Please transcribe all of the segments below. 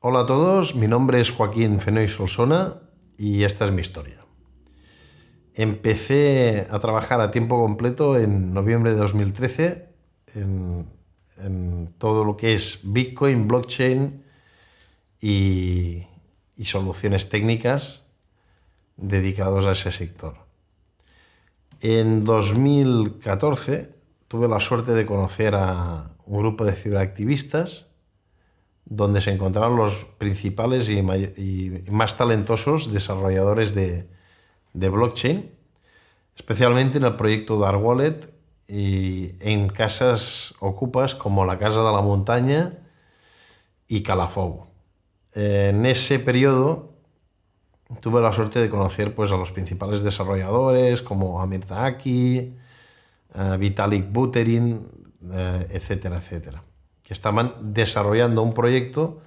Hola a todos, mi nombre es Joaquín Fenoy Solsona y esta es mi historia. Empecé a trabajar a tiempo completo en noviembre de 2013 en todo lo que es Bitcoin, blockchain y, y soluciones técnicas dedicados a ese sector. En 2014 tuve la suerte de conocer a un grupo de ciberactivistas donde se encontraron los principales y más talentosos desarrolladores de blockchain, especialmente en el proyecto Dark Wallet y en casas ocupas como la Casa de la Montaña y Calafogo. En ese periodo tuve la suerte de conocer pues, a los principales desarrolladores como Amir Taaki, Vitalik Buterin, etcétera, etcétera, que estaban desarrollando un proyecto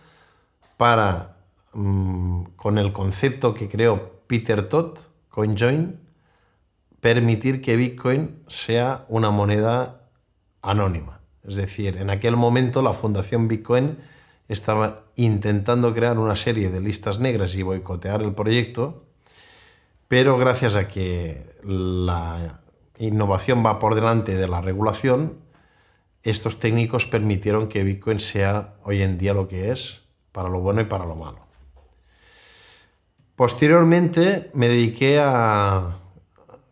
para, con el concepto que creó Peter Todd, CoinJoin, permitir que Bitcoin sea una moneda anónima. Es decir, en aquel momento la Fundación Bitcoin estaba intentando crear una serie de listas negras y boicotear el proyecto, pero gracias a que la innovación va por delante de la regulación, estos técnicos permitieron que Bitcoin sea hoy en día lo que es, para lo bueno y para lo malo. Posteriormente me dediqué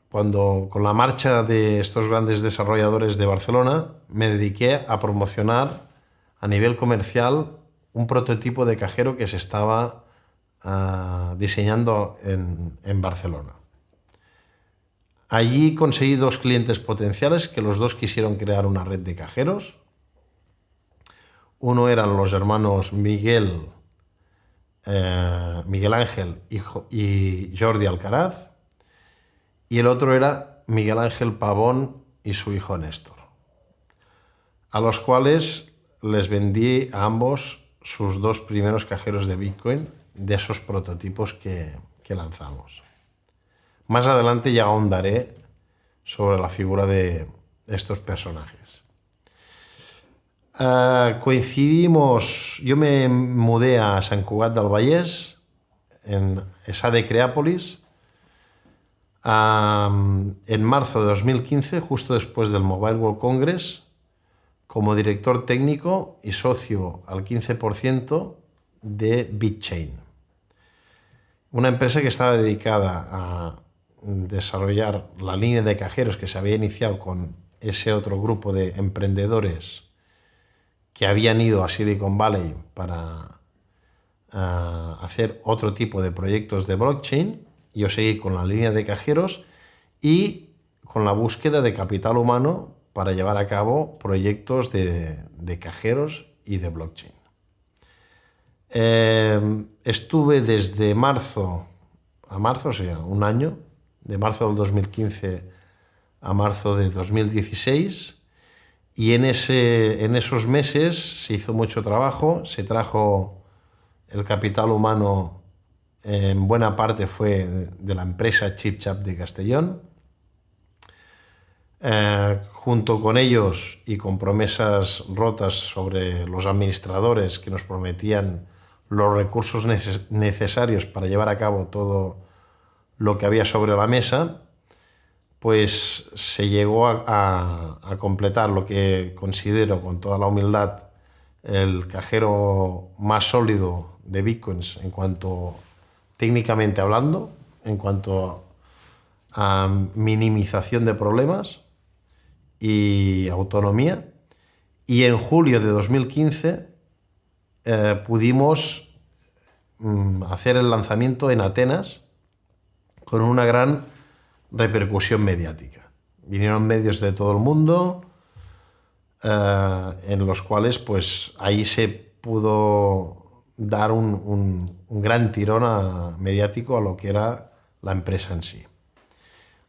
con la marcha de estos grandes desarrolladores de Barcelona, me dediqué a promocionar a nivel comercial un prototipo de cajero que se estaba diseñando en Barcelona. Allí conseguí dos clientes potenciales que los dos quisieron crear una red de cajeros. Uno eran los hermanos Miguel Ángel y Jordi Alcaraz, y el otro era Miguel Ángel Pavón y su hijo Néstor, a los cuales les vendí a ambos sus dos primeros cajeros de Bitcoin de esos prototipos que lanzamos. Más adelante ya ahondaré sobre la figura de estos personajes. Coincidimos, yo me mudé a Sant Cugat del Vallès, en esa de Creápolis, en marzo de 2015, justo después del Mobile World Congress, como director técnico y socio al 15% de BitChain, una empresa que estaba dedicada a desarrollar la línea de cajeros que se había iniciado con ese otro grupo de emprendedores que habían ido a Silicon Valley para hacer otro tipo de proyectos de blockchain. Yo seguí con la línea de cajeros y con la búsqueda de capital humano para llevar a cabo proyectos de cajeros y de blockchain. Estuve desde marzo a marzo, o sea, un año, de marzo del 2015 a marzo de 2016, y en esos meses se hizo mucho trabajo, se trajo el capital humano, en buena parte fue de la empresa ChipChap de Castellón. Junto con ellos y con promesas rotas sobre los administradores que nos prometían los recursos necesarios para llevar a cabo todo lo que había sobre la mesa, pues se llegó a completar lo que considero con toda la humildad el cajero más sólido de Bitcoins en cuanto técnicamente hablando, en cuanto a minimización de problemas y autonomía. Y en julio de 2015 pudimos hacer el lanzamiento en Atenas con una gran repercusión mediática. Vinieron medios de todo el mundo, en los cuales pues ahí se pudo dar un gran tirón mediático a lo que era la empresa en sí.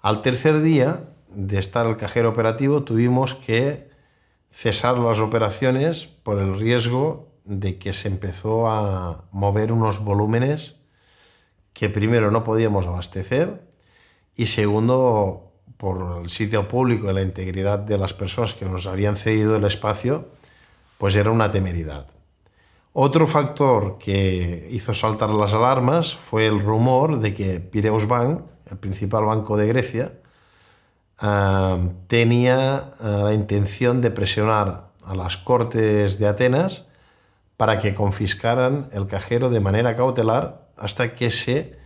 Al tercer día de estar el cajero operativo tuvimos que cesar las operaciones por el riesgo de que se empezó a mover unos volúmenes que primero no podíamos abastecer y segundo por el sitio público y la integridad de las personas que nos habían cedido el espacio, pues era una temeridad. Otro factor que hizo saltar las alarmas fue el rumor de que Piraeus Bank, el principal banco de Grecia, tenía la intención de presionar a las Cortes de Atenas para que confiscaran el cajero de manera cautelar hasta que se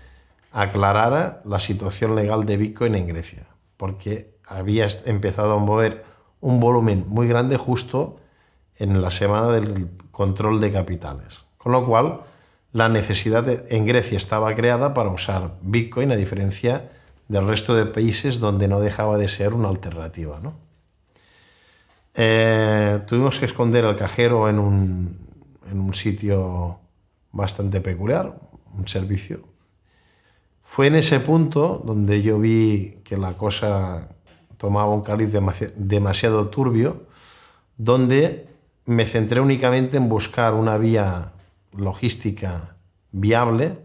aclarara la situación legal de Bitcoin en Grecia, porque había empezado a mover un volumen muy grande justo en la semana del control de capitales. Con lo cual, la necesidad en Grecia estaba creada para usar Bitcoin, a diferencia del resto de países donde no dejaba de ser una alternativa, ¿no? Tuvimos que esconder el cajero en un sitio bastante peculiar, un servicio. Fue en ese punto donde yo vi que la cosa tomaba un cariz demasiado turbio, donde me centré únicamente en buscar una vía logística viable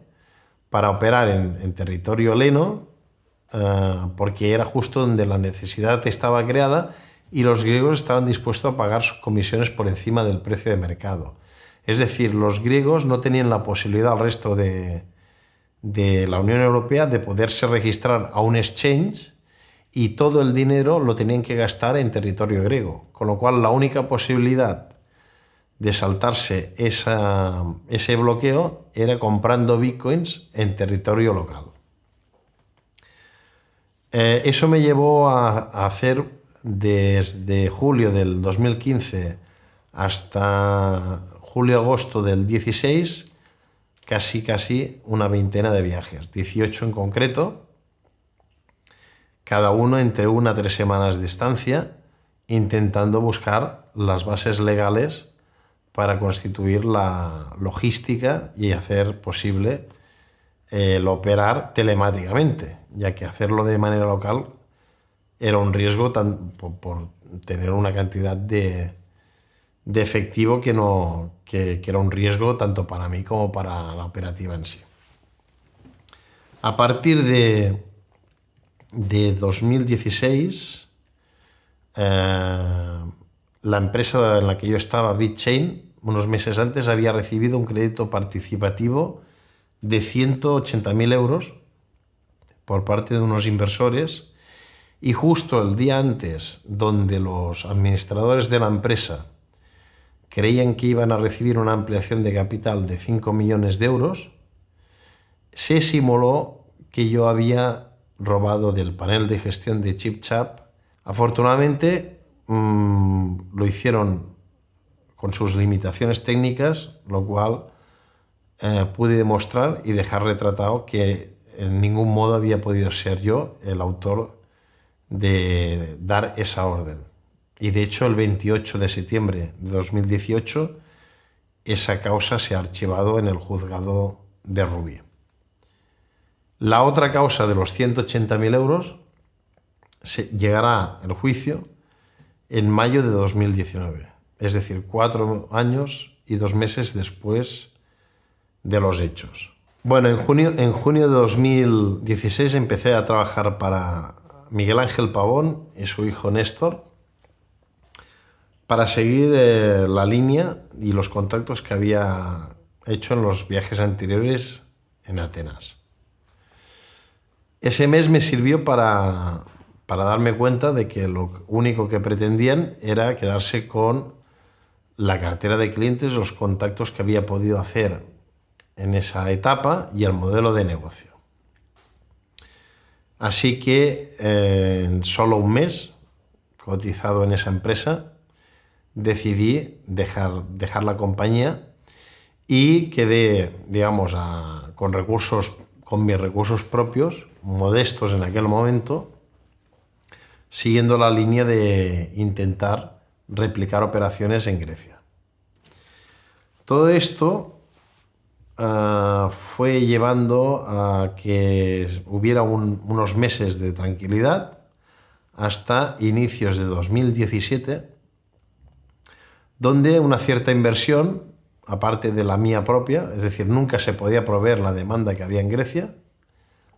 para operar en territorio heleno, porque era justo donde la necesidad estaba creada y los griegos estaban dispuestos a pagar sus comisiones por encima del precio de mercado. Es decir, los griegos no tenían la posibilidad al resto de la Unión Europea de poderse registrar a un exchange, y todo el dinero lo tenían que gastar en territorio griego, con lo cual la única posibilidad de saltarse ese bloqueo era comprando bitcoins en territorio local. Eso me llevó a hacer desde julio del 2015 hasta julio-agosto del 16 casi una veintena de viajes, 18 en concreto, cada uno entre 1 a 3 semanas de estancia, intentando buscar las bases legales para constituir la logística y hacer posible el operar telemáticamente, ya que hacerlo de manera local era un riesgo por tener una cantidad de efectivo que era un riesgo tanto para mí como para la operativa en sí. A partir de 2016, la empresa en la que yo estaba, BitChain, unos meses antes había recibido un crédito participativo de 180.000 euros por parte de unos inversores, y justo el día antes, donde los administradores de la empresa creían que iban a recibir una ampliación de capital de 5 millones de euros, se simuló que yo había robado del panel de gestión de ChipChap. Afortunadamente lo hicieron con sus limitaciones técnicas, lo cual pude demostrar y dejar retratado que en ningún modo había podido ser yo el autor de dar esa orden. Y de hecho el 28 de septiembre de 2018 esa causa se ha archivado en el juzgado de Rubí. La otra causa de los 180.000 euros llegará el juicio en mayo de 2019, es decir, 4 años y 2 meses después de los hechos. Bueno, en junio de 2016 empecé a trabajar para Miguel Ángel Pavón y su hijo Néstor para seguir la línea y los contactos que había hecho en los viajes anteriores en Atenas. Ese mes me sirvió para darme cuenta de que lo único que pretendían era quedarse con la cartera de clientes, los contactos que había podido hacer en esa etapa y el modelo de negocio. Así que en solo un mes, cotizado en esa empresa, decidí dejar la compañía y quedé, digamos, con mis recursos propios, modestos en aquel momento, siguiendo la línea de intentar replicar operaciones en Grecia. Todo esto fue llevando a que hubiera unos meses de tranquilidad hasta inicios de 2017, donde una cierta inversión, aparte de la mía propia, es decir, nunca se podía proveer la demanda que había en Grecia,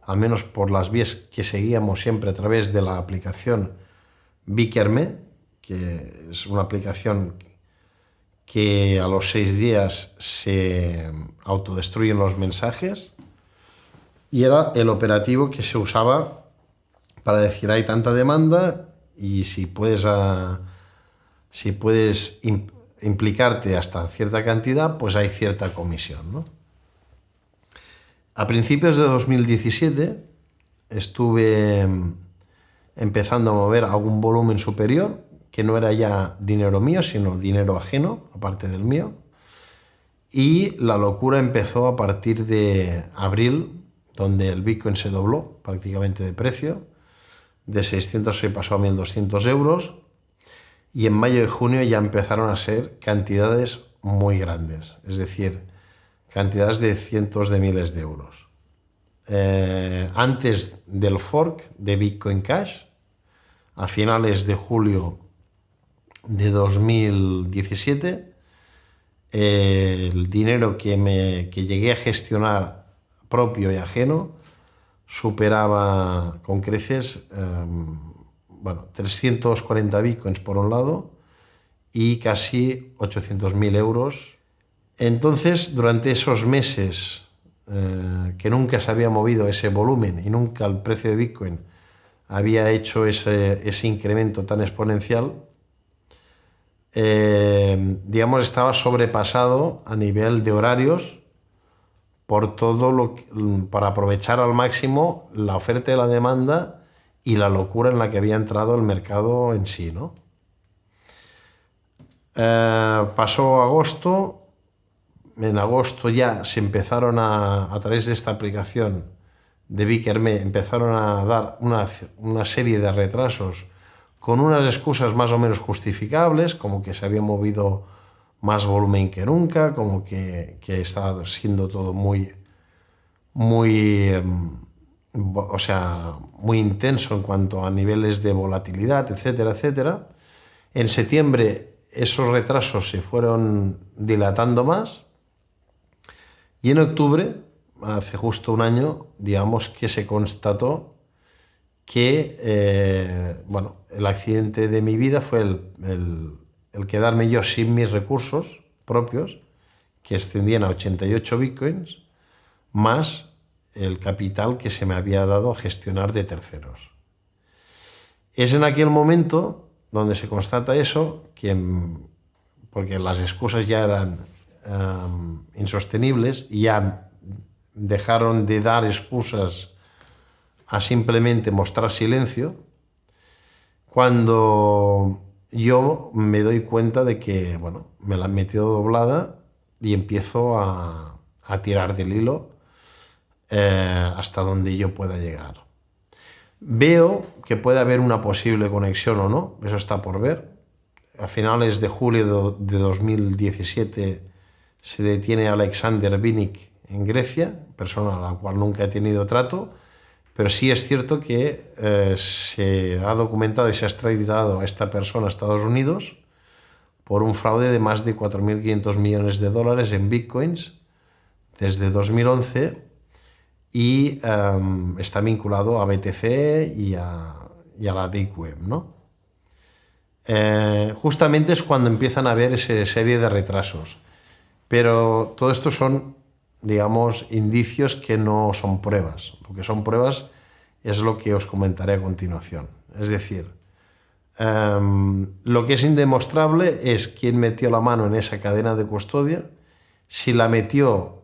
al menos por las vías que seguíamos siempre a través de la aplicación Bikerme, que es una aplicación que a los 6 días se autodestruyen los mensajes, y era el operativo que se usaba para decir hay tanta demanda y si puedes implicarte hasta cierta cantidad, pues hay cierta comisión, ¿no? A principios de 2017 estuve empezando a mover algún volumen superior, que no era ya dinero mío, sino dinero ajeno, aparte del mío. Y la locura empezó a partir de abril, donde el Bitcoin se dobló prácticamente de precio. De 600 se pasó a 1.200 euros. Y en mayo y junio ya empezaron a ser cantidades muy grandes, es decir, cantidades de cientos de miles de euros. Antes del fork de Bitcoin Cash, a finales de julio de 2017, el dinero que llegué a gestionar propio y ajeno superaba con creces 340 bitcoins por un lado y casi 800.000 euros. Entonces, durante esos meses que nunca se había movido ese volumen y nunca el precio de Bitcoin había hecho ese incremento tan exponencial, digamos, estaba sobrepasado a nivel de horarios por todo para aprovechar al máximo la oferta y la demanda y la locura en la que había entrado el mercado en sí, ¿no? Pasó agosto. En agosto ya se empezaron a través de esta aplicación de Bitkerme, empezaron a dar una serie de retrasos con unas excusas más o menos justificables, como que se había movido más volumen que nunca, como que estaba siendo todo muy intenso en cuanto a niveles de volatilidad, etcétera, etcétera. En septiembre esos retrasos se fueron dilatando más y en octubre, hace justo un año, digamos que se constató que el accidente de mi vida fue el quedarme yo sin mis recursos propios, que ascendían a 88 bitcoins, más el capital que se me había dado a gestionar de terceros. Es en aquel momento donde se constata eso, porque las excusas ya eran insostenibles y ya dejaron de dar excusas a simplemente mostrar silencio, cuando yo me doy cuenta de que me la han metido doblada y empiezo a tirar del hilo hasta donde yo pueda llegar. Veo que puede haber una posible conexión o no, eso está por ver. A finales de julio de 2017 se detiene Alexander Vinnik en Grecia, persona a la cual nunca he tenido trato, pero sí es cierto que se ha documentado y se ha extraditado a esta persona a Estados Unidos por un fraude de más de 4.500 millones de dólares en bitcoins desde 2011 y está vinculado a BTC y a la Deep Web, ¿no? Justamente es cuando empiezan a haber esa serie de retrasos. Pero todo esto son, digamos, indicios que no son pruebas. Lo que son pruebas es lo que os comentaré a continuación. Es decir, lo que es indemostrable es quién metió la mano en esa cadena de custodia, si la metió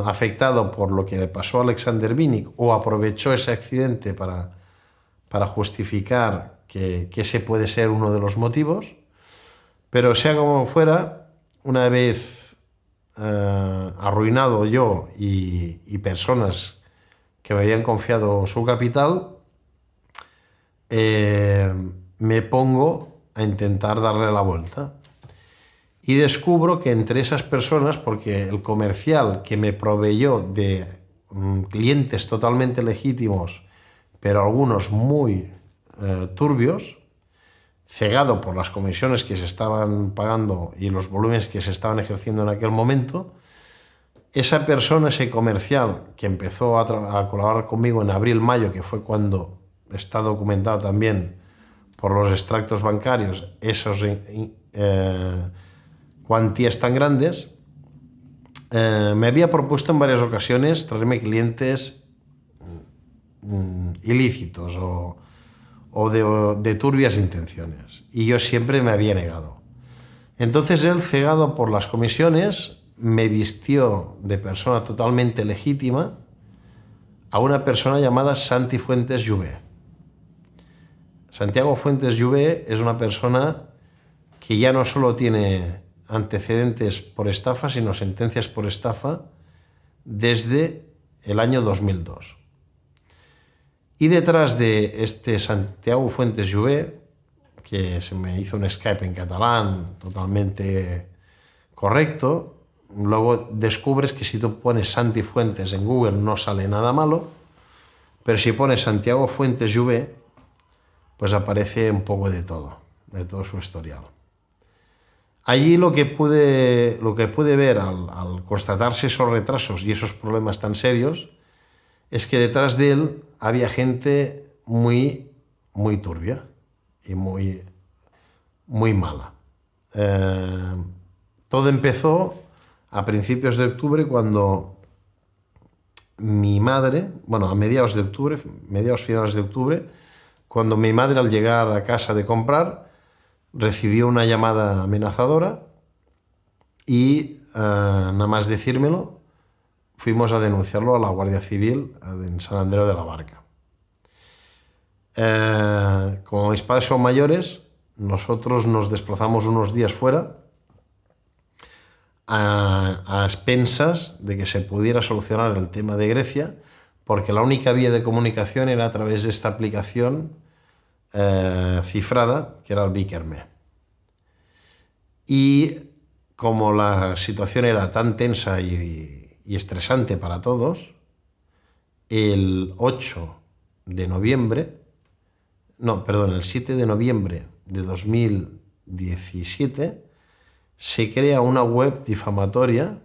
afectado por lo que le pasó a Alexander Vinnik o aprovechó ese accidente para justificar que ese puede ser uno de los motivos. Pero sea como fuera, una vez arruinado yo y personas que me habían confiado su capital, me pongo a intentar darle la vuelta y descubro que entre esas personas, porque el comercial que me proveyó de clientes totalmente legítimos, pero algunos muy turbios, cegado por las comisiones que se estaban pagando y los volúmenes que se estaban ejerciendo en aquel momento, esa persona, ese comercial que empezó a colaborar conmigo en abril-mayo, que fue cuando está documentado también por los extractos bancarios, cuantías tan grandes, me había propuesto en varias ocasiones traerme clientes ilícitos o de turbias intenciones, y yo siempre me había negado. Entonces él, cegado por las comisiones, me vistió de persona totalmente legítima a una persona llamada Santi Fuentes Jové. Santiago Fuentes Jové es una persona que ya no solo tiene antecedentes por estafa, sino sentencias por estafa desde el año 2002. Y detrás de este Santiago Fuentes Jové, que se me hizo un Skype en catalán totalmente correcto, luego descubres que si tú pones Santi Fuentes en Google no sale nada malo, pero si pones Santiago Fuentes Jové, pues aparece un poco de todo su historial. Allí lo que pude ver al constatarse esos retrasos y esos problemas tan serios es que detrás de él había gente muy, muy turbia y muy, muy mala. Todo empezó a principios de octubre, cuando mi madre, bueno, a mediados finales de octubre, cuando mi madre, al llegar a casa de comprar, recibió una llamada amenazadora y nada más decírmelo, fuimos a denunciarlo a la Guardia Civil en Sant Andreu de la Barca. Como mis padres son mayores, nosotros nos desplazamos unos días fuera a expensas de que se pudiera solucionar el tema de Grecia, porque la única vía de comunicación era a través de esta aplicación cifrada, que era el Vikerme. Y como la situación era tan tensa y estresante para todos, el 7 de noviembre de 2017 se crea una web difamatoria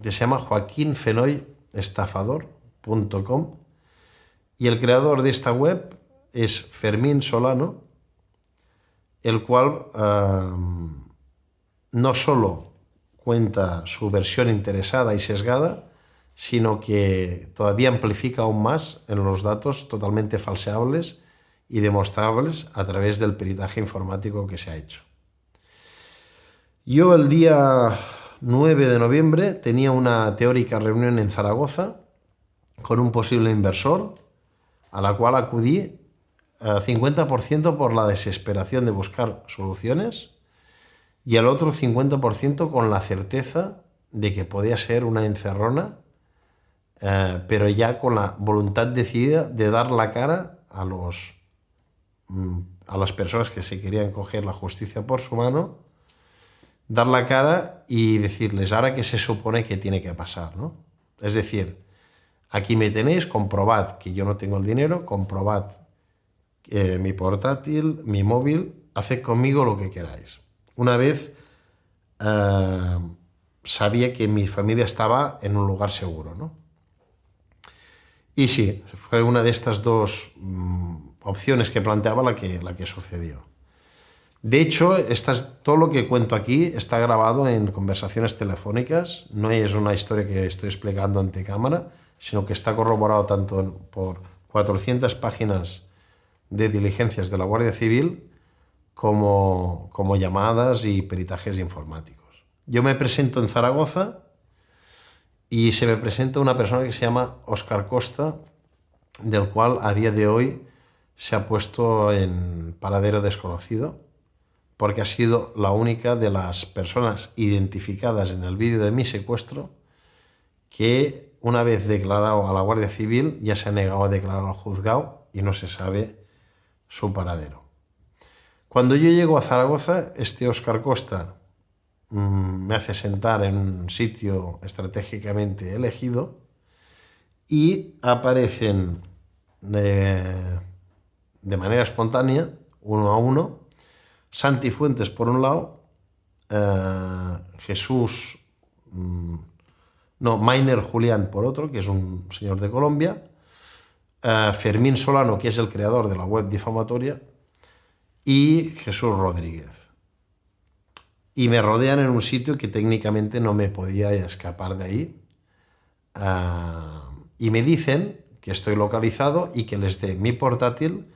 que se llama joaquinfenoyestafador.com, y el creador de esta web es Fermín Solano, el cual no solo cuenta su versión interesada y sesgada, sino que todavía amplifica aún más en los datos totalmente falseables y demostrables a través del peritaje informático que se ha hecho. Yo el día 9 de noviembre tenía una teórica reunión en Zaragoza con un posible inversor, a la cual acudí 50% por la desesperación de buscar soluciones y el otro 50% con la certeza de que podía ser una encerrona, pero ya con la voluntad decidida de dar la cara a las personas que se querían coger la justicia por su mano, dar la cara y decirles ahora qué se supone que tiene que pasar, ¿no? Es decir, aquí me tenéis, comprobad que yo no tengo el dinero, comprobad mi portátil, mi móvil, haced conmigo lo que queráis. Una vez sabía que mi familia estaba en un lugar seguro, ¿no? Y sí, fue una de estas dos opciones que planteaba la que sucedió. De hecho, todo lo que cuento aquí está grabado en conversaciones telefónicas, no es una historia que estoy explicando ante cámara, sino que está corroborado tanto por 400 páginas de diligencias de la Guardia Civil como llamadas y peritajes informáticos. Yo me presento en Zaragoza y se me presenta una persona que se llama Óscar Costa, del cual a día de hoy se ha puesto en paradero desconocido, porque ha sido la única de las personas identificadas en el vídeo de mi secuestro que, una vez declarado a la Guardia Civil, ya se ha negado a declarar al juzgado y no se sabe su paradero. Cuando yo llego a Zaragoza, este Óscar Costa me hace sentar en un sitio estratégicamente elegido y aparecen de manera espontánea, uno a uno, Santi Fuentes por un lado, Mainer Julián por otro, que es un señor de Colombia, Fermín Solano, que es el creador de la web difamatoria, y Jesús Rodríguez. y me rodean en un sitio que técnicamente no me podía escapar de ahí. Y me dicen que estoy localizado y que les dé mi portátil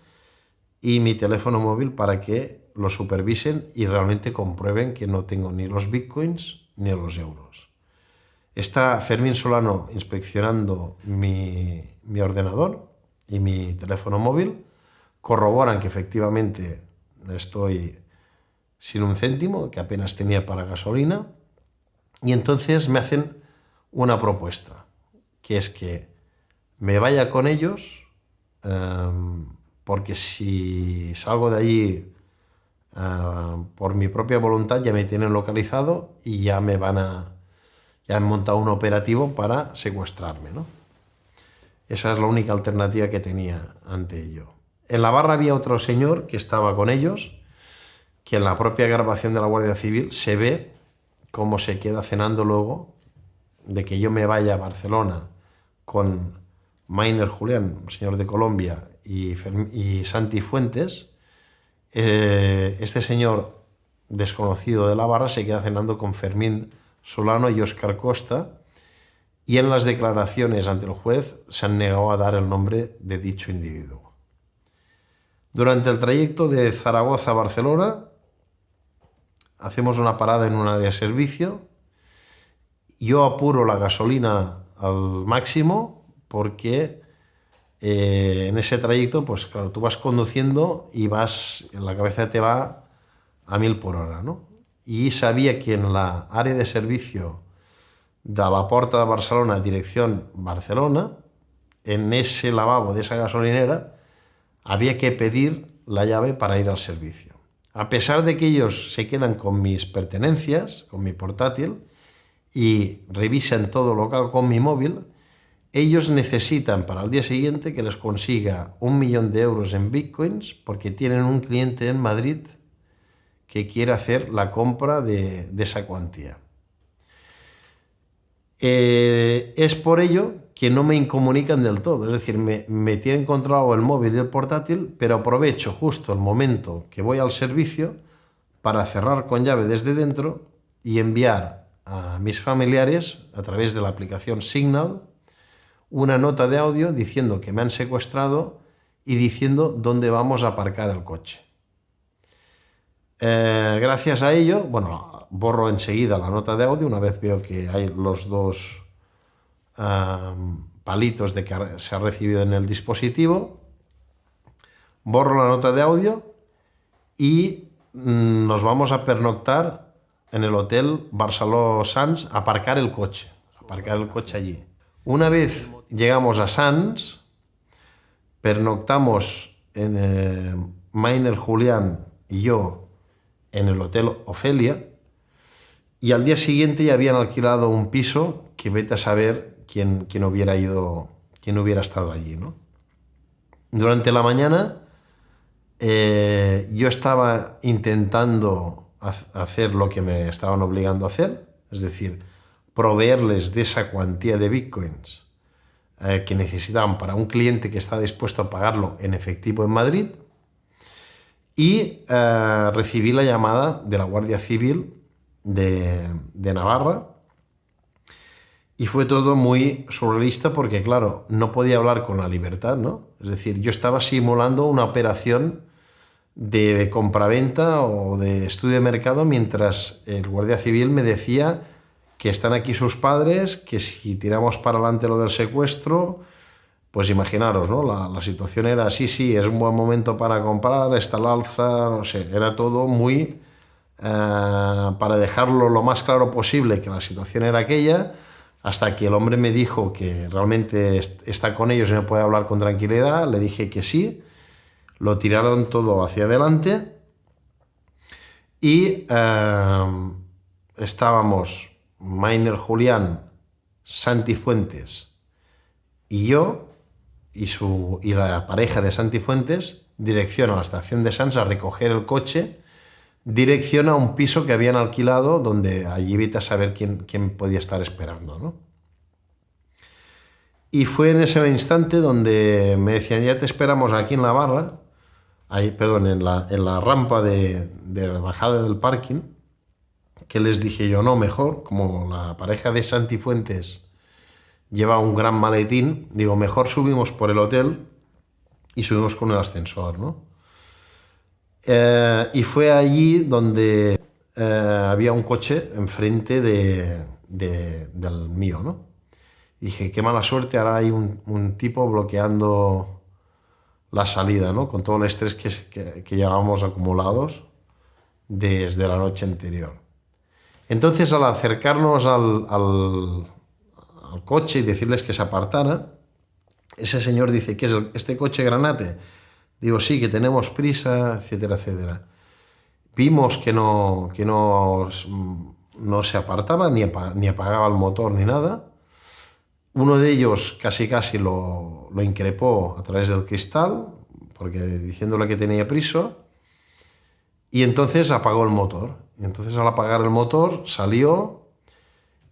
y mi teléfono móvil para que lo supervisen y realmente comprueben que no tengo ni los bitcoins ni los euros. Está Fermín Solano inspeccionando mi ordenador y mi teléfono móvil, corroboran que efectivamente estoy sin un céntimo, que apenas tenía para gasolina, y entonces me hacen una propuesta, que es que me vaya con ellos, porque si salgo de allí por mi propia voluntad ya me tienen localizado y ya han montado un operativo para secuestrarme, ¿no? Esa es la única alternativa que tenía ante ello. En la barra había otro señor que estaba con ellos, que en la propia grabación de la Guardia Civil se ve cómo se queda cenando luego de que yo me vaya a Barcelona con Mainer Julián, señor de Colombia, y Santi Fuentes. Este señor desconocido de la barra se queda cenando con Fermín Solano y Óscar Costa, y en las declaraciones ante el juez se han negado a dar el nombre de dicho individuo. Durante el trayecto de Zaragoza a Barcelona hacemos una parada en un área de servicio. Yo apuro la gasolina al máximo porque en ese trayecto, pues claro, tú vas conduciendo y la cabeza te va a 1000 por hora, ¿no? Y sabía que en la área de servicio de la Porta de Barcelona, dirección Barcelona, en ese lavabo de esa gasolinera, había que pedir la llave para ir al servicio. A pesar de que ellos se quedan con mis pertenencias, con mi portátil, y revisan todo lo que hago con mi móvil, ellos necesitan para el día siguiente que les consiga 1 millón de euros en bitcoins porque tienen un cliente en Madrid que quiere hacer la compra de esa cuantía. Es por ello que no me incomunican del todo, es decir, me tienen controlado el móvil y el portátil, pero aprovecho justo el momento que voy al servicio para cerrar con llave desde dentro y enviar a mis familiares, a través de la aplicación Signal, una nota de audio diciendo que me han secuestrado y diciendo dónde vamos a aparcar el coche. Gracias a ello, bueno, borro enseguida la nota de audio una vez veo que hay los dos palitos de que se ha recibido en el dispositivo. Borro la nota de audio y nos vamos a pernoctar en el hotel Barceló Sants, a aparcar el coche allí. Una vez llegamos a Sants, pernoctamos en Mainer Julián y yo en el Hotel Ofelia, y al día siguiente ya habían alquilado un piso que vete a saber quién hubiera estado allí, ¿no? Durante la mañana yo estaba intentando hacer lo que me estaban obligando a hacer, es decir, proveerles de esa cuantía de bitcoins que necesitaban para un cliente que está dispuesto a pagarlo en efectivo en Madrid. Y recibí la llamada de la Guardia Civil de Navarra y fue todo muy surrealista porque, claro, no podía hablar con la libertad, ¿no? Es decir, yo estaba simulando una operación de compraventa o de estudio de mercado mientras el Guardia Civil me decía que están aquí sus padres, que si tiramos para adelante lo del secuestro, pues imaginaros, ¿no? La situación era así, sí, es un buen momento para comprar, está al alza, no sé, era todo muy... para dejarlo lo más claro posible que la situación era aquella, hasta que el hombre me dijo que realmente está con ellos y no puede hablar con tranquilidad. Le dije que sí, lo tiraron todo hacia adelante y estábamos Mainer Julián, Santi Fuentes y yo y la pareja de Santi Fuentes, dirección a la estación de Sants a recoger el coche, dirección a un piso que habían alquilado, donde allí vete a saber quién podía estar esperando, ¿no? Y fue en ese instante donde me decían, ya te esperamos aquí en la barra, en la rampa de bajada del parking, que les dije yo, no, mejor, como la pareja de Santi Fuentes lleva un gran maletín, digo, mejor subimos por el hotel y subimos con el ascensor, ¿no? Y fue allí donde había un coche enfrente del mío, ¿no? Y dije, qué mala suerte, ahora hay un tipo bloqueando la salida, ¿no? Con todo el estrés que llevábamos acumulados desde la noche anterior. Entonces, al acercarnos al coche y decirles que se apartara, ese señor dice, ¿qué es este coche granate? Digo, sí, que tenemos prisa, etcétera, etcétera. Vimos que no se apartaba, ni apagaba el motor, ni nada. Uno de ellos casi lo increpó a través del cristal, porque diciéndole que tenía prisa, y entonces apagó el motor. Y entonces al apagar el motor salió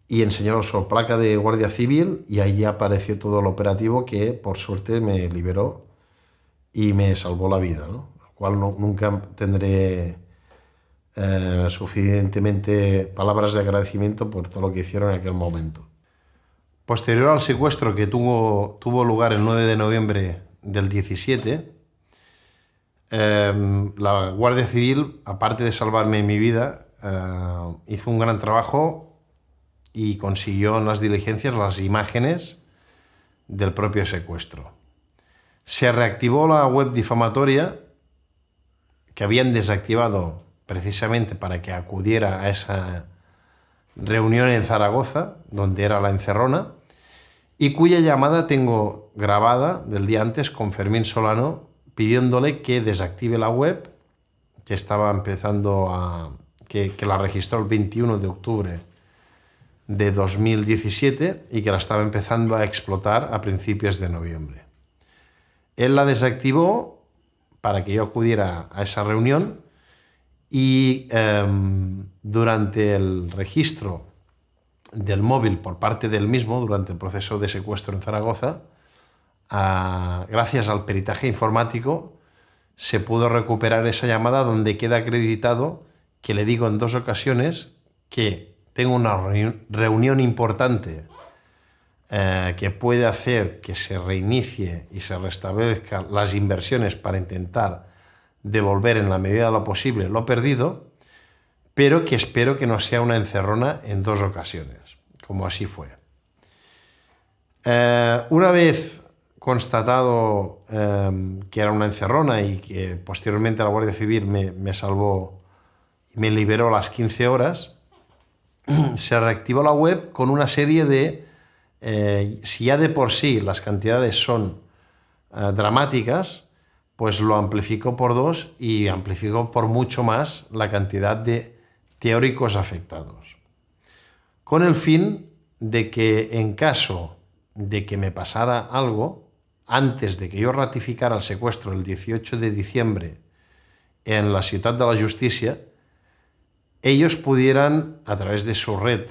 y enseñó su placa de Guardia Civil y ahí apareció todo el operativo que por suerte me liberó y me salvó la vida, ¿no? Lo cual nunca tendré suficientemente palabras de agradecimiento por todo lo que hicieron en aquel momento. Posterior al secuestro que tuvo lugar el 9 de noviembre del 17, la Guardia Civil, aparte de salvarme mi vida, hizo un gran trabajo y consiguió en las diligencias las imágenes del propio secuestro. Se reactivó la web difamatoria que habían desactivado precisamente para que acudiera a esa reunión en Zaragoza, donde era la encerrona, y cuya llamada tengo grabada del día antes con Fermín Solano pidiéndole que desactive la web, que estaba empezando que la registró el 21 de octubre de 2017 y que la estaba empezando a explotar a principios de noviembre. Él la desactivó para que yo acudiera a esa reunión y durante el registro del móvil por parte del mismo, durante el proceso de secuestro en Zaragoza, gracias al peritaje informático, se pudo recuperar esa llamada donde queda acreditado que le digo en 2 ocasiones que tengo una reunión importante que puede hacer que se reinicie y se restablezcan las inversiones para intentar devolver en la medida de lo posible lo perdido, pero que espero que no sea una encerrona en 2 ocasiones, como así fue. Una vez constatado que era una encerrona y que posteriormente la Guardia Civil me salvó y me liberó a las 15 horas, se reactivó la web con una serie de, si ya de por sí las cantidades son dramáticas, pues lo amplificó por 2 y amplificó por mucho más la cantidad de teóricos afectados, con el fin de que en caso de que me pasara algo, antes de que yo ratificara el secuestro el 18 de diciembre en la Ciutat de la Justícia, ellos pudieran, a través de su red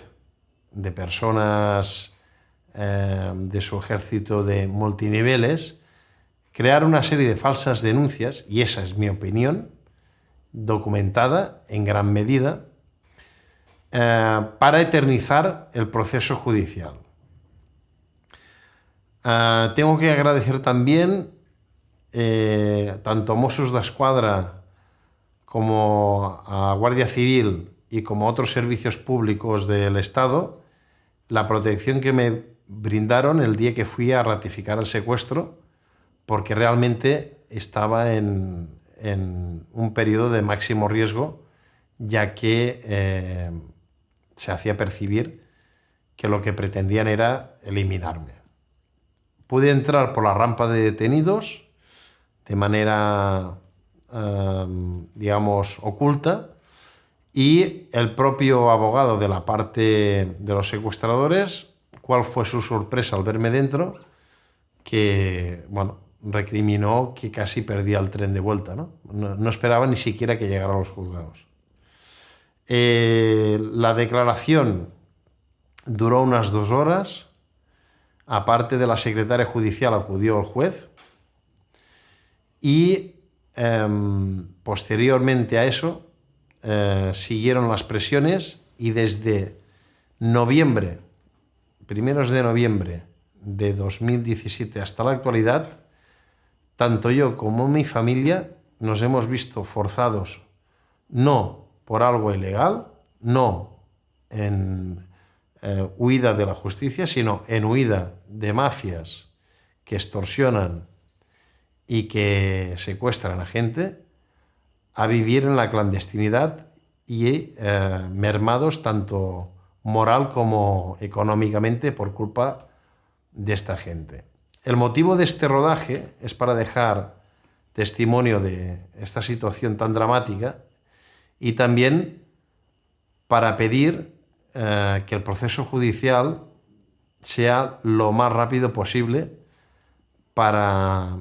de personas de su ejército de multiniveles, crear una serie de falsas denuncias, y esa es mi opinión, documentada en gran medida, para eternizar el proceso judicial. Tengo que agradecer también tanto a Mossos d'Esquadra como a Guardia Civil y como a otros servicios públicos del Estado la protección que me brindaron el día que fui a ratificar el secuestro, porque realmente estaba en un periodo de máximo riesgo, ya que se hacía percibir que lo que pretendían era eliminarme. Pude entrar por la rampa de detenidos de manera, digamos, oculta, y el propio abogado de la parte de los secuestradores, ¿cuál fue su sorpresa al verme dentro? Que, bueno, recriminó que casi perdía el tren de vuelta, ¿no? No esperaba ni siquiera que llegara a los juzgados. La declaración duró unas 2 horas. Aparte de la secretaria judicial, acudió el juez y posteriormente a eso siguieron las presiones y desde noviembre, primeros de noviembre de 2017 hasta la actualidad, tanto yo como mi familia nos hemos visto forzados, no por algo ilegal, no en huida de la justicia, sino en huida de mafias que extorsionan y que secuestran a gente, a vivir en la clandestinidad y mermados tanto moral como económicamente por culpa de esta gente. El motivo de este rodaje es para dejar testimonio de esta situación tan dramática y también para pedir que el proceso judicial sea lo más rápido posible para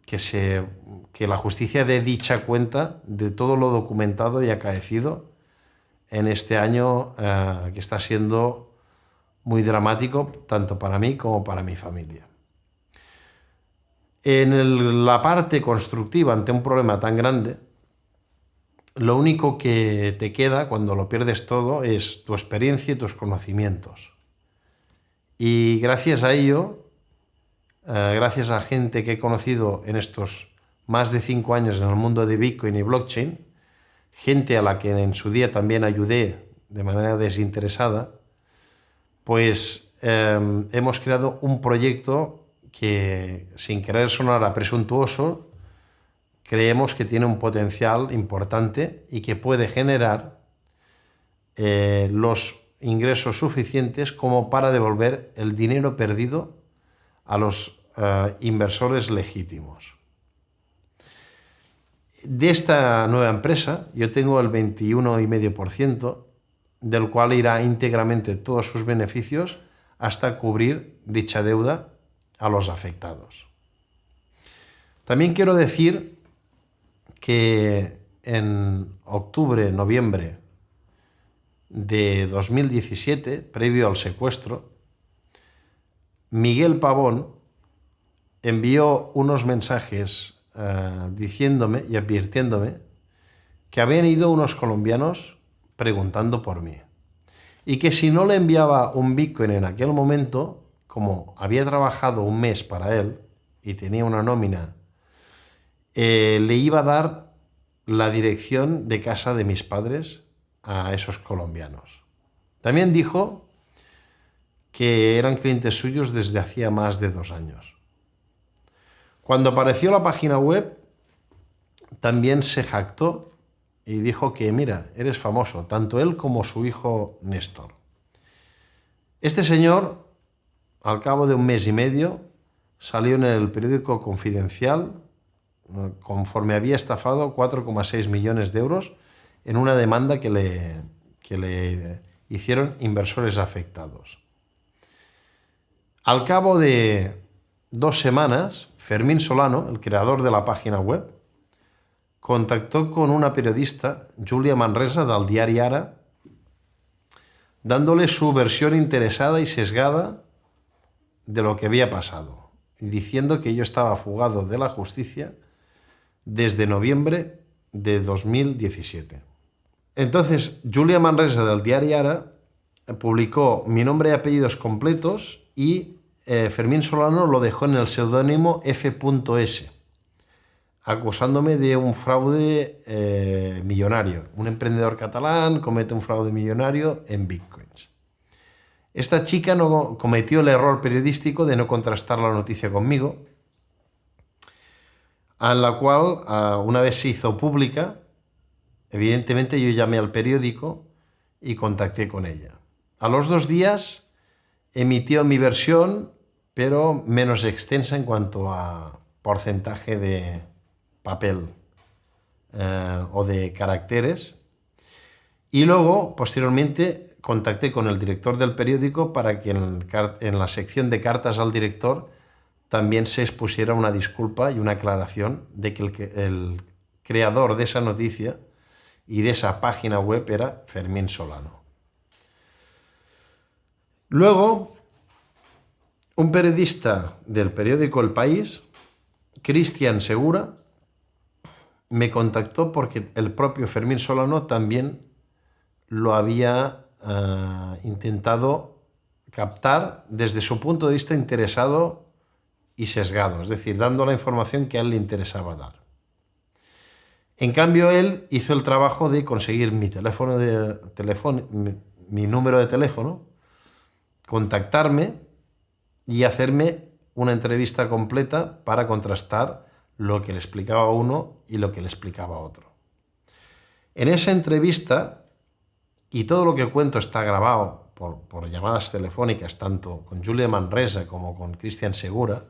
que la justicia dé dicha cuenta de todo lo documentado y acaecido en este año que está siendo muy dramático tanto para mí como para mi familia. En la parte constructiva ante un problema tan grande, lo único que te queda cuando lo pierdes todo es tu experiencia y tus conocimientos. Y gracias a ello, gracias a gente que he conocido en estos más de 5 años en el mundo de Bitcoin y blockchain, gente a la que en su día también ayudé de manera desinteresada, pues hemos creado un proyecto que, sin querer sonar a presuntuoso, creemos que tiene un potencial importante y que puede generar los ingresos suficientes como para devolver el dinero perdido a los inversores legítimos. De esta nueva empresa yo tengo el 21,5%, del cual irá íntegramente todos sus beneficios hasta cubrir dicha deuda a los afectados. También quiero decir que en octubre, noviembre de 2017, previo al secuestro, Miguel Pavón envió unos mensajes diciéndome y advirtiéndome que habían ido unos colombianos preguntando por mí y que si no le enviaba un Bitcoin en aquel momento, como había trabajado un mes para él y tenía una nómina, le iba a dar la dirección de casa de mis padres a esos colombianos. También dijo que eran clientes suyos desde hacía más de 2 años. Cuando apareció la página web, también se jactó y dijo que, mira, eres famoso, tanto él como su hijo Néstor. Este señor, al cabo de un mes y medio, salió en el periódico Confidencial conforme había estafado 4,6 millones de euros en una demanda que le hicieron inversores afectados. Al cabo de 2 semanas, Fermín Solano, el creador de la página web, contactó con una periodista, Júlia Manresa, del diari Ara, dándole su versión interesada y sesgada de lo que había pasado, diciendo que yo estaba fugado de la justicia desde noviembre de 2017. Entonces, Júlia Manresa, del diari Ara, publicó mi nombre y apellidos completos y Fermín Solano lo dejó en el seudónimo F.S, acusándome de un fraude millonario. Un emprendedor catalán comete un fraude millonario en bitcoins. Esta chica no cometió el error periodístico de no contrastar la noticia conmigo, a la cual, una vez se hizo pública, evidentemente yo llamé al periódico y contacté con ella. A los 2 días emitió mi versión, pero menos extensa en cuanto a porcentaje de papel o de caracteres. Y luego, posteriormente, contacté con el director del periódico para que en la sección de cartas al director también se expusiera una disculpa y una aclaración de que el creador de esa noticia y de esa página web era Fermín Solano. Luego, un periodista del periódico El País, Cristian Segura, me contactó porque el propio Fermín Solano también lo había intentado captar desde su punto de vista interesado y sesgado, es decir, dando la información que a él le interesaba dar. En cambio, él hizo el trabajo de conseguir mi número de teléfono, contactarme y hacerme una entrevista completa para contrastar lo que le explicaba a uno y lo que le explicaba a otro. En esa entrevista, y todo lo que cuento está grabado por llamadas telefónicas, tanto con Julia Manresa como con Cristian Segura,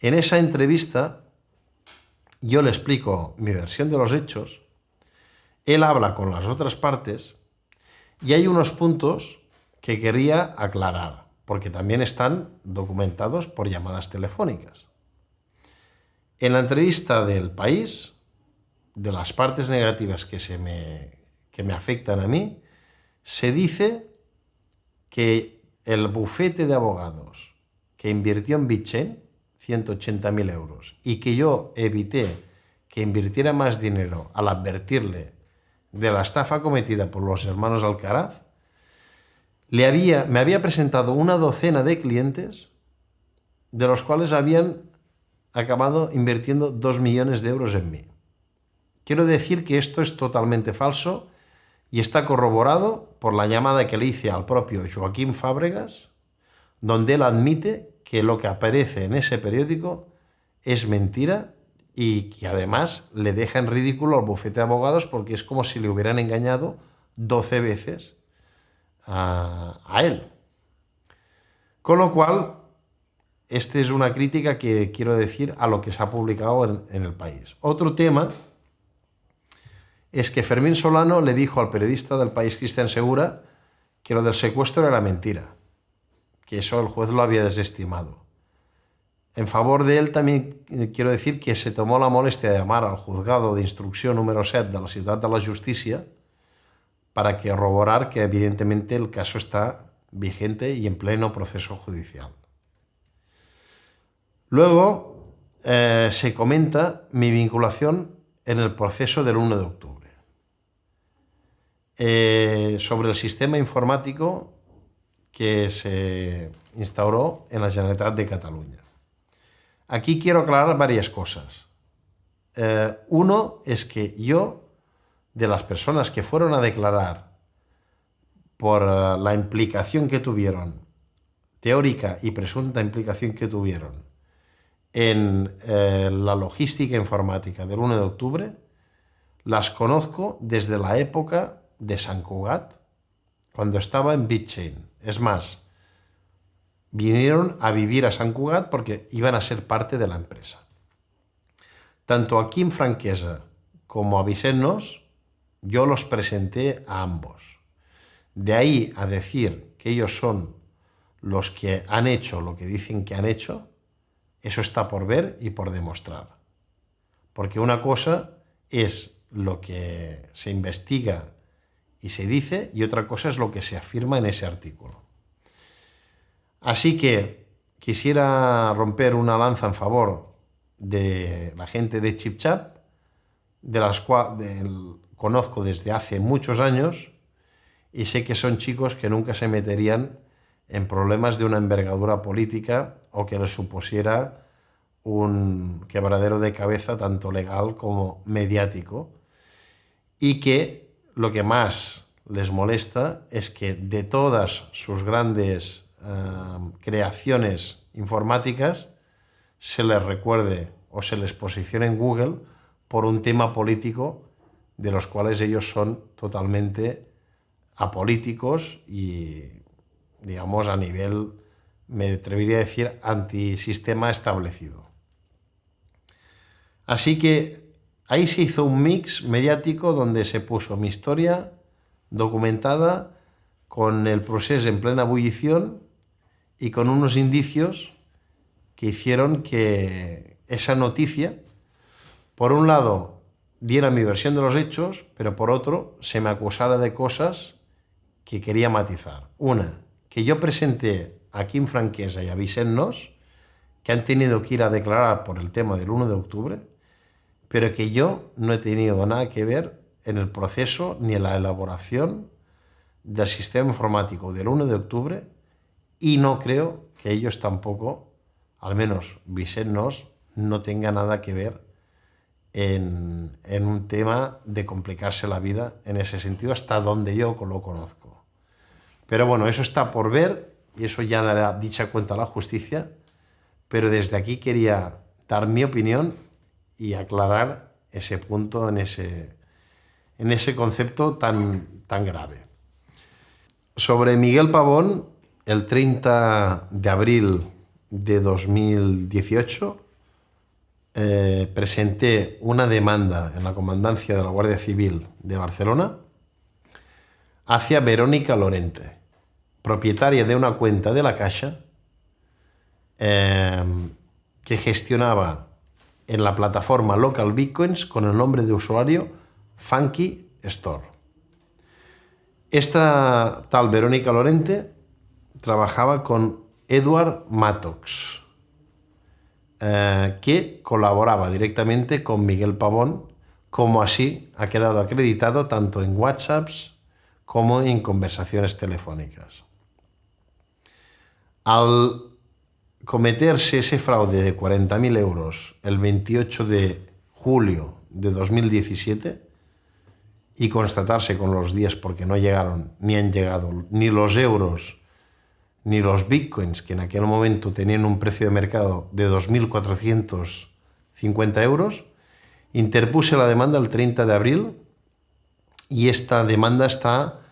en esa entrevista yo le explico mi versión de los hechos, él habla con las otras partes y hay unos puntos que quería aclarar, porque también están documentados por llamadas telefónicas. En la entrevista del País, de las partes negativas que me afectan a mí, se dice que el bufete de abogados que invirtió en Bitchain 180.000 euros y que yo evité que invirtiera más dinero al advertirle de la estafa cometida por los hermanos Alcaraz, me había presentado una docena de clientes de los cuales habían acabado invirtiendo 2 millones de euros en mí. Quiero decir que esto es totalmente falso y está corroborado por la llamada que le hice al propio Joaquín Fábregas, donde él admite que lo que aparece en ese periódico es mentira y que además le deja en ridículo al bufete de abogados porque es como si le hubieran engañado 12 veces a él. Con lo cual, esta es una crítica que quiero decir a lo que se ha publicado en el País. Otro tema es que Fermín Solano le dijo al periodista del País, Cristian Segura, que lo del secuestro era mentira, que eso el juez lo había desestimado. En favor de él también quiero decir que se tomó la molestia de llamar al juzgado de instrucción número 7 de la Ciutat de la Justícia para corroborar que evidentemente el caso está vigente y en pleno proceso judicial. Luego se comenta mi vinculación en el proceso del 1 de octubre. Sobre el sistema informático que se instauró en la Generalitat de Cataluña. Aquí quiero aclarar varias cosas. Uno es que yo, de las personas que fueron a declarar por la implicación que tuvieron, teórica y presunta implicación que tuvieron en la logística informática del 1 de octubre, las conozco desde la época de Sant Cugat, cuando estaba en Bitchain. Es más, vinieron a vivir a Sant Cugat porque iban a ser parte de la empresa. Tanto a Quim Franquesa como a Vicent Nos, yo los presenté a ambos. De ahí a decir que ellos son los que han hecho lo que dicen que han hecho, eso está por ver y por demostrar. Porque una cosa es lo que se investiga y se dice y otra cosa es lo que se afirma en ese artículo. Así que quisiera romper una lanza en favor de la gente de ChipChap, de las cuales conozco desde hace muchos años y sé que son chicos que nunca se meterían en problemas de una envergadura política o que les supusiera un quebradero de cabeza tanto legal como mediático, y que lo que más les molesta es que de todas sus grandes creaciones informáticas se les recuerde o se les posicione en Google por un tema político de los cuales ellos son totalmente apolíticos y, digamos, a nivel, me atrevería a decir, antisistema establecido. Así que ahí se hizo un mix mediático donde se puso mi historia documentada con el proceso en plena ebullición y con unos indicios que hicieron que esa noticia, por un lado, diera mi versión de los hechos, pero por otro, se me acusara de cosas que quería matizar. Una, que yo presenté a Quim Franquesa y a Vicent Nos, que han tenido que ir a declarar por el tema del 1 de octubre, pero que yo no he tenido nada que ver en el proceso, ni en la elaboración, del sistema informático del 1 de octubre y no creo que ellos tampoco, al menos Vicent Nos, no tenga nada que ver en un tema de complicarse la vida en ese sentido, hasta donde yo lo conozco. Pero bueno, eso está por ver y eso ya dará dicha cuenta a la justicia, pero desde aquí quería dar mi opinión y aclarar ese punto en ese concepto tan grave. Sobre Miguel Pavón, el 30 de abril de 2018 presenté una demanda en la Comandancia de la Guardia Civil de Barcelona hacia Verónica Lorente, propietaria de una cuenta de la Caixa que gestionaba en la plataforma Local Bitcoins con el nombre de usuario Funky Store. Esta tal Verónica Lorente trabajaba con Edward Mattox, que colaboraba directamente con Miguel Pavón, como así ha quedado acreditado tanto en WhatsApps como en conversaciones telefónicas. Al cometerse ese fraude de 40.000 euros el 28 de julio de 2017 y constatarse con los días, porque no llegaron ni han llegado ni los euros ni los bitcoins, que en aquel momento tenían un precio de mercado de 2.450 euros, interpuse la demanda el 30 de abril y esta demanda está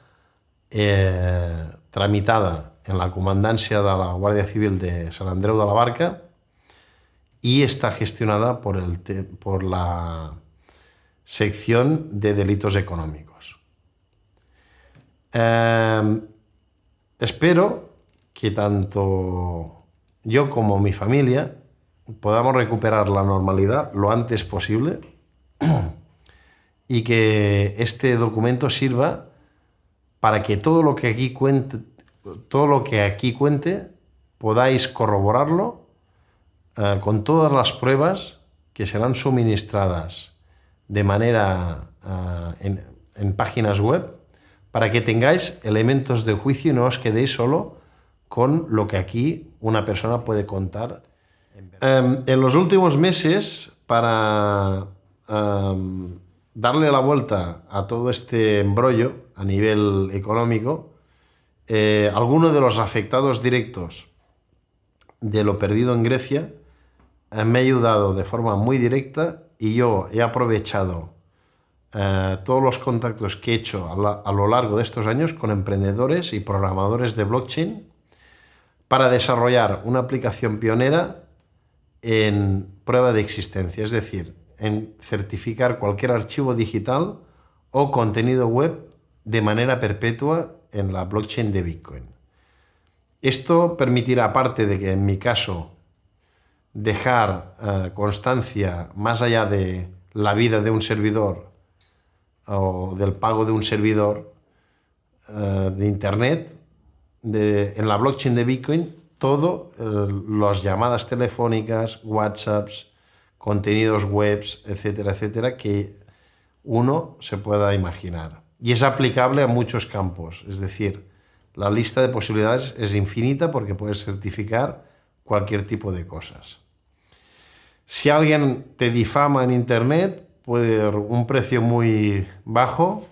tramitada en la Comandancia de la Guardia Civil de Sant Andreu de la Barca y está gestionada por la sección de delitos económicos. Espero que tanto yo como mi familia podamos recuperar la normalidad lo antes posible y que este documento sirva para que todo lo que aquí cuente podáis corroborarlo con todas las pruebas que serán suministradas de manera en páginas web, para que tengáis elementos de juicio y no os quedéis solo con lo que aquí una persona puede contar. En los últimos meses, para darle la vuelta a todo este embrollo a nivel económico, algunos de los afectados directos de lo perdido en Grecia me ha ayudado de forma muy directa y yo he aprovechado todos los contactos que he hecho a lo largo de estos años con emprendedores y programadores de blockchain para desarrollar una aplicación pionera en prueba de existencia, es decir, en certificar cualquier archivo digital o contenido web de manera perpetua en la blockchain de Bitcoin. Esto permitirá, aparte de que en mi caso dejar constancia más allá de la vida de un servidor o del pago de un servidor de internet, en la blockchain de Bitcoin, todo, las llamadas telefónicas, WhatsApps, contenidos webs, etcétera, etcétera, que uno se pueda imaginar. Y es aplicable a muchos campos, es decir, la lista de posibilidades es infinita porque puedes certificar cualquier tipo de cosas. Si alguien te difama en internet, puede dar un precio muy bajo,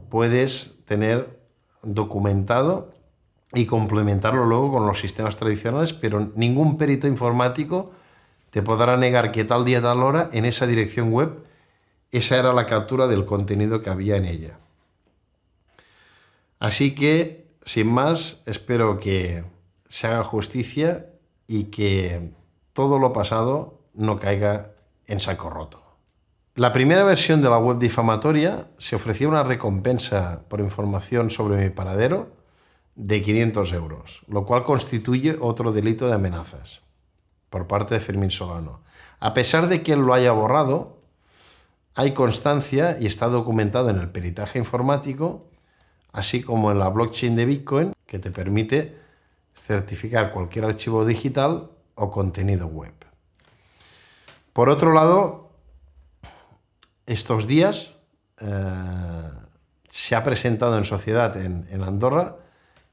puedes tener documentado y complementarlo luego con los sistemas tradicionales, pero ningún perito informático te podrá negar que tal día, tal hora, en esa dirección web, esa era la captura del contenido que había en ella. Así que, sin más, espero que se haga justicia y que todo lo pasado no caiga en saco roto. La primera versión de la web difamatoria se ofrecía una recompensa por información sobre mi paradero de 500 euros, lo cual constituye otro delito de amenazas por parte de Fermín Solano. A pesar de que él lo haya borrado, hay constancia y está documentado en el peritaje informático, así como en la blockchain de Bitcoin, que te permite certificar cualquier archivo digital o contenido web. Por otro lado, estos días se ha presentado en sociedad en Andorra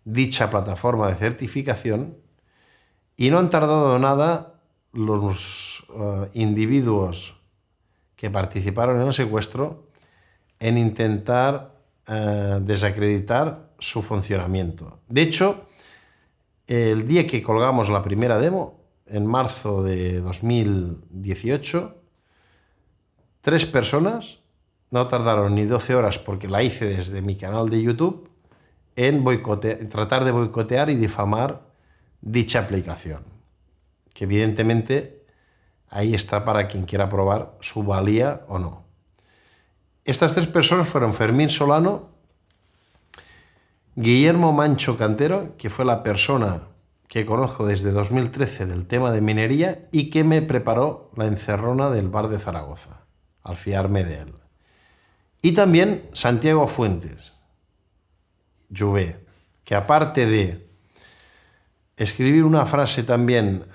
dicha plataforma de certificación y no han tardado nada los individuos que participaron en el secuestro en intentar desacreditar su funcionamiento. De hecho, el día que colgamos la primera demo, en marzo de 2018, 3 personas, no tardaron ni 12 horas porque la hice desde mi canal de YouTube, en tratar de boicotear y difamar dicha aplicación, que evidentemente ahí está para quien quiera probar su valía o no. Estas 3 personas fueron Fermín Solano, Guillermo Mancho Cantero, que fue la persona que conozco desde 2013 del tema de minería y que me preparó la encerrona del bar de Zaragoza, al fiarme de él. Y también Santiago Fuentes, Juvé, que aparte de escribir una frase también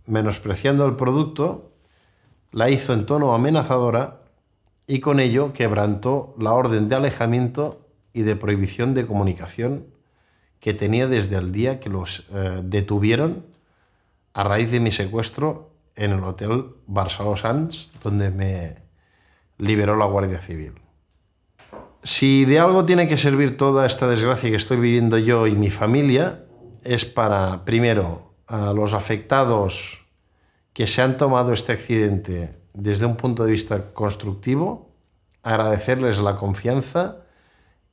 menospreciando el producto, la hizo en tono amenazadora y con ello quebrantó la orden de alejamiento y de prohibición de comunicación que tenía desde el día que los detuvieron a raíz de mi secuestro en el hotel Barceló Sants, donde me liberó la Guardia Civil. Si de algo tiene que servir toda esta desgracia que estoy viviendo yo y mi familia, es para, primero, a los afectados que se han tomado este accidente desde un punto de vista constructivo, agradecerles la confianza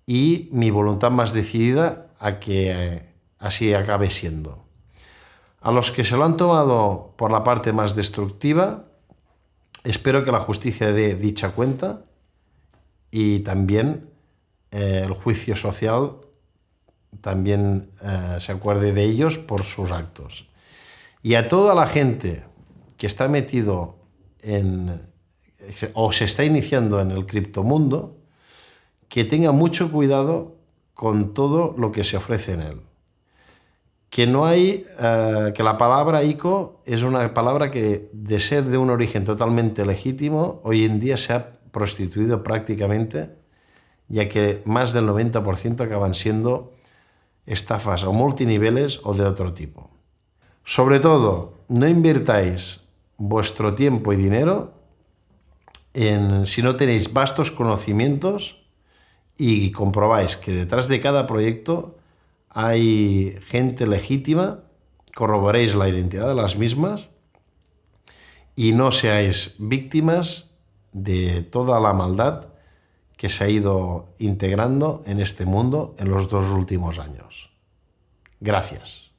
y mi voluntad más decidida a que así acabe siendo. A los que se lo han tomado por la parte más destructiva, espero que la justicia dé dicha cuenta y también el juicio social también se acuerde de ellos por sus actos. Y a toda la gente que está metido o se está iniciando en el criptomundo, que tenga mucho cuidado con todo lo que se ofrece en él. Que no hay, que la palabra ICO es una palabra que, de ser de un origen totalmente legítimo, hoy en día se ha prostituido prácticamente, ya que más del 90% acaban siendo estafas o multiniveles o de otro tipo. Sobre todo, no invirtáis vuestro tiempo y dinero si no tenéis vastos conocimientos y comprobáis que detrás de cada proyecto hay gente legítima, corroboréis la identidad de las mismas y no seáis víctimas de toda la maldad que se ha ido integrando en este mundo en los 2 últimos años. Gracias.